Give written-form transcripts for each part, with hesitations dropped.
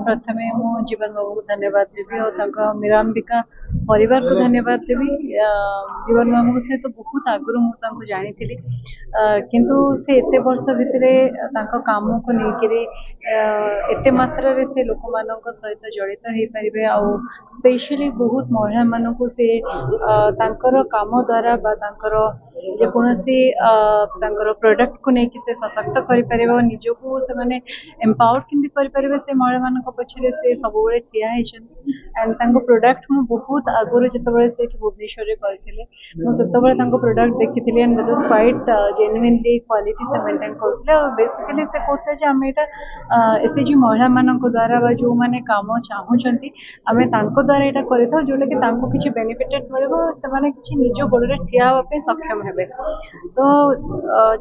प्रथमे मु जीवन बाबू को धन्यवाद देवी और मीरांबिका परिवार को धन्यवाद देवी। जीवन बाबू से तो बहुत आगुरी मुझे जानी किंतु से एते वर्ष भितर काम को लेकर एते मात्रा रे से लोक मान सहित जड़ित हो पारे आ स्पेशली बहुत महिला मान को से काम द्वारा जेकोसी प्रोडक्ट को लेकिन से सशक्त कर निज को से एम्पावर्ड केमती करें से महिला मान पछरे से सब ठिया एंड प्रोडक्ट मु बहुत आगुरी जो भुवनेश्वर करते मुझे प्रोडक्ट देखी and that was quite genuinely quality से मेंटेन करते बेसिकली से कहते आम यहाँ एसएचजी महिला मान द्वारा जो मैंने काम चाहूँगी आम द्वारा यहाँ कर जोटा कि किसी बेनिफिटेड मिले किसी निज गोड़े ठिया हाँपे सक्षम हे तो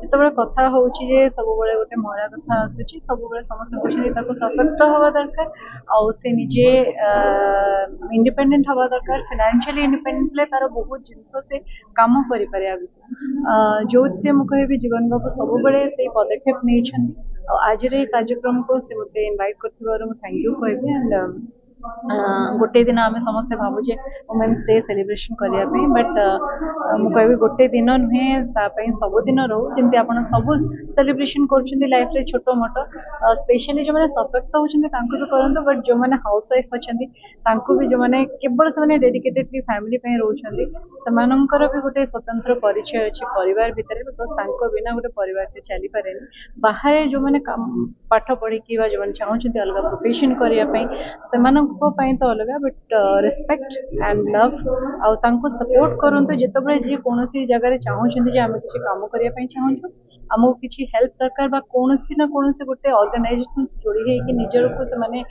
जिते कथा हूँ सब गोटे महिला कथा आसूँ सब समस्त कहते सशक्त हवा दरकार आउ से निजे इंडिपेंडेंट हवा दरकार फाइनेंशियली इंडिपेंडेंट तार बहुत जिनस से काम करें जो मुझे जीवन बाबू सब से पदक्षेप नहीं आज कार्यक्रम को से मत इनवाइट कर थैंक यू कहबी एंड गोटे दिन आम समस्ते भावुचे वुमेन्स डे सेलिब्रेशन करने बट मुझे गोटे दिन नुहे सबुदिन रो जमी आप सब सेलिब्रेशन कर लाइफ रे छोट मोट स्पेशली जो मैंने सशक्त होती भी करूँ बट जो मैंने हाउस वाइफ अच्छा भी जो मैंने केवल से डेडिकेटेडली फैमिली रोचे से भी गोटे स्वतंत्र परिचय अच्छी परिवार भितर बिकज बिना गोटे परिवार चली पारे बाहर जो मैंने पाठ पढ़ी जो मैंने चाहते अलग प्रोफेशन करने तो अलग बट रिस्पेक्ट एंड लव आउ सपोर्ट करूँ जिते जी कौन जगह चाहते आम किसी कम करने चाहूँ आमको किसी हेल्प दरकार कौन ना कौन गोटे ऑर्गेनाइजेशन जोड़ी होगी निजर को से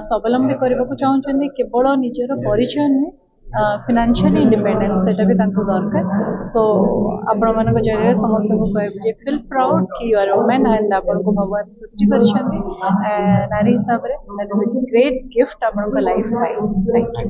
स्वावलंबी करने को चाहते केवल निजर परिचय नुहे फाइनेंशियली इंडिपेंडेंट से भी दरकार सो आपण मान जरिए समस्त को कह फील प्राउड कि यू आर वुमेन एंड आपन को भगवान सृष्टि कर नारी हिसाब से ग्रेट गिफ्ट आपण लाइफ थैंक यू।